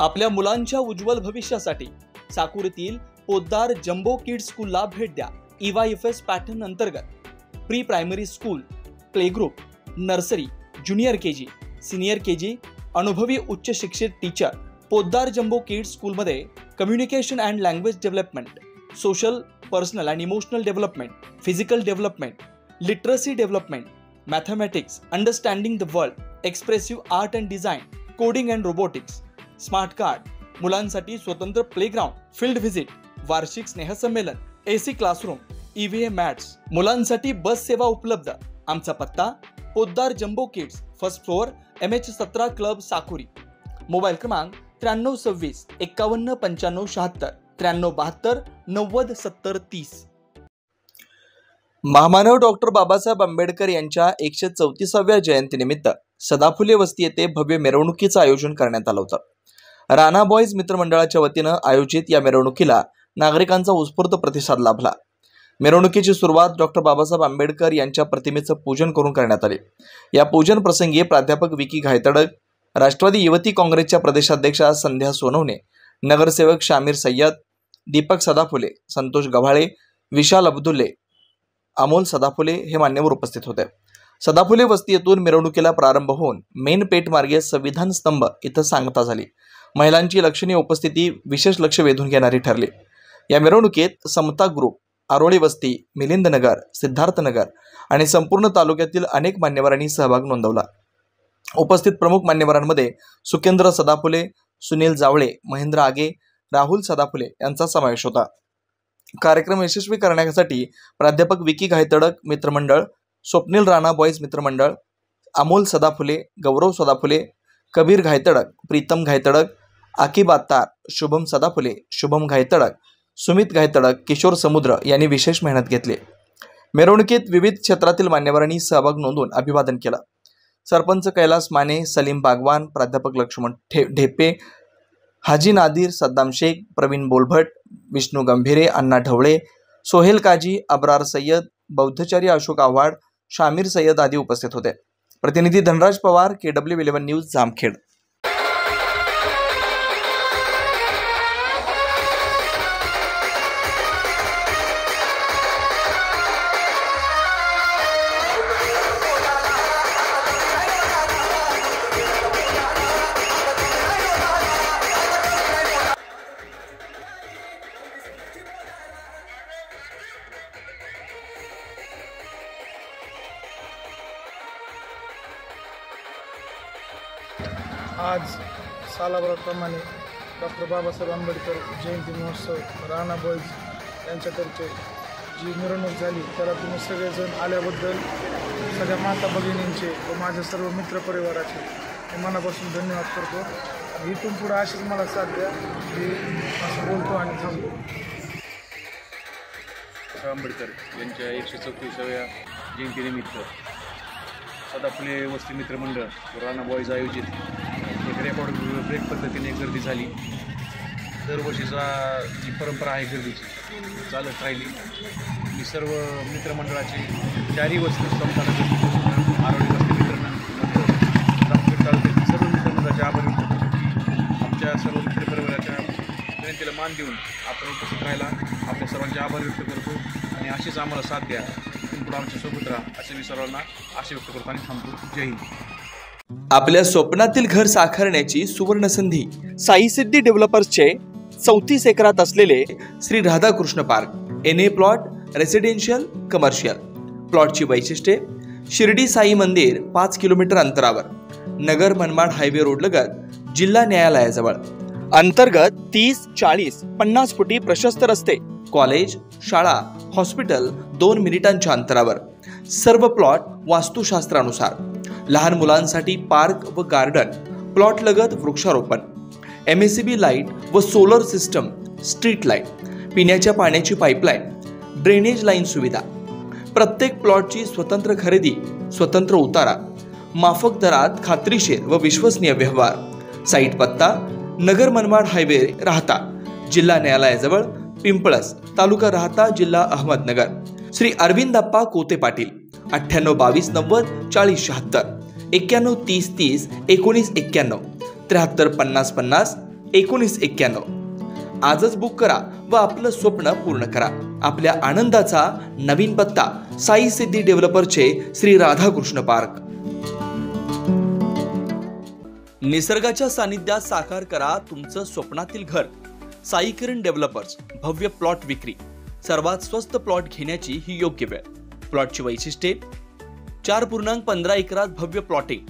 आपल्या मुलांच्या उज्ज्वल भविष्यासाठी साकुरीतील पोद्दार जम्बो किड्स स्कूलला भेट द्या। EYFS पॅटर्न अंतर्गत pre primary school, play group, nursery, junior KG, senior KG, अनुभवी उच्च शिक्षित टीचर। पोद्दार जम्बो किड्स स्कूलमध्ये communication and language development, social, personal and emotional development, physical development, literacy development, mathematics, understanding the world, expressive art and design, coding and robotics, smart card, मुलांसाठी स्वतंत्र playground, field visit, वार्षिक स्नेहसंमेलन, AC classroom, EVA mats, मुलांसाठी बस सेवा उपलब्ध। आमचा पत्ता Poddar jumbo kids, first floor, MH17 club, Sakuri. Mobile क्रमांक 9326 51 95 76 93 72 90 70 30। महामानव डॉक्टर बाबासाहेब आंबेडकर यांच्या 134व्या जयंतीनिमित्त सदाफुले वस्ती येथे भव्य मिरवणुकीचं आयोजन करण्यात आलं होतं। राणा बॉयज मित्रमंडळाच्या वतीनं आयोजित या मिरवणुकीला नागरिकांचा उत्स्फूर्त प्रतिसाद लाभला। मिरवणुकीची सुरुवात डॉक्टर बाबासाहेब आंबेडकर यांच्या प्रतिमेचं पूजन करून करण्यात आले। या पूजन प्रसंगी प्राध्यापक विकी घायतडक, राष्ट्रवादी युवती काँग्रेसच्या प्रदेशाध्यक्षा संध्या सोनवणे, नगरसेवक शामीर सय्यद, दीपक सदाफुले, संतोष गव्हाळे, विशाल अब्दुल्ले, अमोल सदाफुले हे मान्यवर उपस्थित होते। सदाफुले वस्ती येथून मिरवणुकीला प्रारंभ होऊन मेन पेठ मार्गे संविधान स्तंभ इथं सांगता झाली। महिलांची लक्षणीय उपस्थिती विशेष लक्ष वेधून घेणारी ठरली। या मिरवणुकीत समता ग्रुप, आरोळी वस्ती, मिलिंदनगर, सिद्धार्थनगर आणि संपूर्ण तालुक्यातील अनेक मान्यवरांनी सहभाग नोंदवला। उपस्थित प्रमुख मान्यवरांमध्ये सुकेंद्र सदाफुले, सुनील जावळे, महेंद्र आगे, राहुल सदाफुले यांचा समावेश होता। कार्यक्रम यशस्वी करण्यासाठी प्राध्यापक विकी घायतडक मित्रमंडळ, स्वप्नील राणा बॉयज मित्रमंडळ, अमोल सदाफुले, गौरव सदाफुले, कबीर घायतडक, प्रीतम घायतडक, आकिब आत्तार, शुभम सदाफुले, शुभम घायतडक, सुमित घायतडक, किशोर समुद्र यांनी विशेष मेहनत घेतली। मिरवणुकीत विविध क्षेत्रातील मान्यवरांनी सहभाग नोंदवून अभिवादन केलं। सरपंच कैलास माने, सलीम बागवान, प्राध्यापक लक्ष्मण ढेपे, हाजी नादिर, सद्दाम शेख, प्रवीण बोलभट, विष्णू गंभीरे, अण्णा ढवळे, सोहेल काजी, अब्रार सय्यद, बौद्धचारी अशोक आव्हाड, शामीर सय्यद आदी उपस्थित होते। प्रतिनिधी धनराज पवार, KW11 न्यूज, जामखेड। आज सालाभराप्रमाणे डॉक्टर बाबासाहेब आंबेडकर जयंती महोत्सव राणा बॉयज यांच्यातर्फे जी मिरवणूक झाली त्याला तुम्ही सगळेजण आल्याबद्दल सगळ्या माता भगिनींचे व माझ्या सर्व मित्रपरिवाराचे मी मनापासून धन्यवाद करतो। आणि इथून पुढे अशीच मला साथ द्या, मी असं बोलतो आणि थांबतो। आंबेडकर यांच्या 134व्या जयंतीनिमित्त सदाफुले वस्ती मित्रमंडळ राणा बॉयज आयोजित एक रेकॉर्ड ब्रेक पद्धतीने गर्दी झाली। दरवर्षीचा जी परंपरा आहे गर्दीची चालत राहिली। मी सर्व मित्रमंडळाचे 4 वस्ती संस्थानक आरोळी वस्ती मित्रमंडळ जामखेड तालुक्यातील सर्व मित्रमंडळाचे आभार व्यक्त करतो। आमच्या सर्व मित्रपरिवाराच्या विनंतीला मान देऊन आपण उपस्थित राहिला आपल्या सर्वांचे आभार व्यक्त करतो आणि अशीच आम्हाला साथ द्या, इथून पुढे आमच्या सोबत राहा असे मी सर्वांना आशा व्यक्त करतो आणि थांबतो। जय हिंद। आपल्या स्वप्नातील घर साकारण्याची सुवर्ण संधी साई सिद्धी डेव्हलपर्सचे 34 एकरात असलेले Shri Radhakrishna park, NA plot, residential, commercial. प्लॉटची वैशिष्ट्ये: शिर्डी साई मंदिर 5 किलोमीटर अंतरावर, नगर मनमाड हायवे रोड लगत, जिल्हा न्यायालयाजवळ। अंतर्गत 30, 40, 50 फुटी प्रशस्त रस्ते, कॉलेज, शाळा, हॉस्पिटल 2 मिनिटांच्या अंतरावर। सर्व प्लॉट वास्तुशास्त्रानुसार। लहान मुलांसाठी पार्क व गार्डन, प्लॉट लगत वृक्षारोपण, MACB लाईट व सोलर सिस्टम, स्ट्रीट लाईट, पिण्याच्या पाण्याची पाईपलाईन, ड्रेनेज लाईन सुविधा। प्रत्येक प्लॉटची स्वतंत्र खरेदी, स्वतंत्र उतारा, माफक दरात खात्रीशीर व विश्वसनीय व्यवहार। साईट पत्ता: नगर मनमाड हायवे, राहता, जिल्हा न्यायालयाजवळ, पिंपळस, तालुका राहता, जिल्हा अहमदनगर। श्री अरविंदप्पा कोते पाटील, 98 22 90 40 76, 91 30 30 19 91, 73 50 50 1991. आजच बुक करा व आपलं स्वप्न पूर्ण करा. आपल्या आनंदाचा नवीन पत्ता साई सिद्धी डेव्हलपरचे श्री राधाकृष्ण पार्क. निसर्गाच्या सानिध्यात साकार करा तुमचं स्वप्नातील घर. साई किरण डेव्हलपर्स भव्य प्लॉट विक्री. सर्वात स्वस्त प्लॉट घेण्याची ही योग्य वेळ. प्लॉटची वैशिष्ट्ये: 4.15 एकरात भव्य प्लॉटिंग.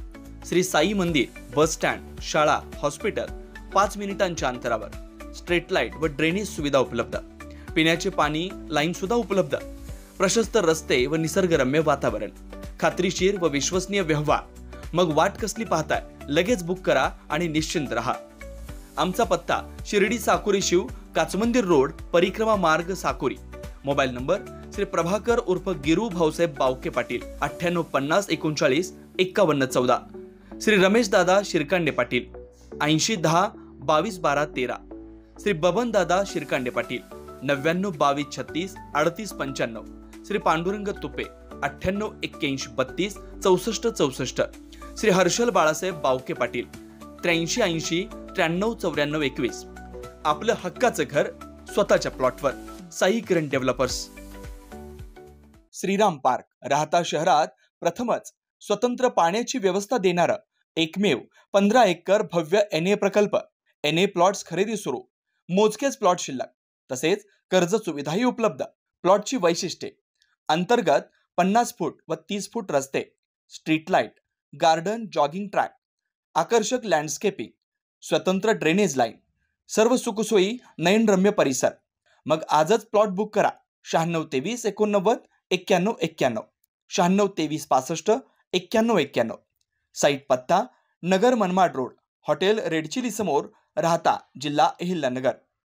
श्री साई मंदिर, बस स्टँड, शाळा, हॉस्पिटल 5 मिनिटांच्या अंतरावर. स्ट्रीट लाईट व ड्रेनेज सुविधा उपलब्ध. पिण्याचे पाणी लाईन सुद्धा उपलब्ध. प्रशस्त रस्ते व निसर्गरम्य वातावरण. खात्रीशीर व विश्वसनीय व्यवहार. मग वाट कसली पाहताय? लगेच बुक करा आणि निश्चिंत रहा. आमचा पत्ता शिर्डी साकोरी शिव, काचमंदिर रोड, परिक्रमा मार्ग, साकोरी. मोबाईल नंबर श्री प्रभाकर उर्फ गिरू भाऊसाहेब बावके पाटील 9850 39 51 14. श्री रमेश दादा शिरकांडे पाटील 80 10 22 12 13. श्री बबन दादा शिरकांडे पाटील 99 22 36 38 95. श्री पांडुरंग तुपे 98 81 32 64 64. श्री हर्षल बाळासाहेब बावके पाटील 83 80 93 94 21. आपलं हक्काचं घर स्वतःच्या प्लॉटवर. साई किरण डेव्हलपर्स. श्रीराम पार्क. राहता शहरात प्रथमच स्वतंत्र पाण्याची व्यवस्था देणारं एकमेव 15 एकर भव्य NA प्रकल्प. NA प्लॉट्स खरेदी सुरू. मोजकेच प्लॉट शिल्लक. तसेच कर्ज सुविधाही उपलब्ध. प्लॉटची वैशिष्ट्ये: अंतर्गत 50 फूट व 30 फूट रस्ते, street light, garden, jogging track, आकर्षक लँडस्केपिंग, स्वतंत्र ड्रेनेज लाईन, सर्व सुखसोयी, नयनरम्य परिसर. मग आजच प्लॉट बुक करा. 96 23 89 91 91, 96 23 65 91 91. साईट पत्ता: Nagar Manmad road, hotel red chilli समोर, राहता, जिल्हा अहिल्यानगर.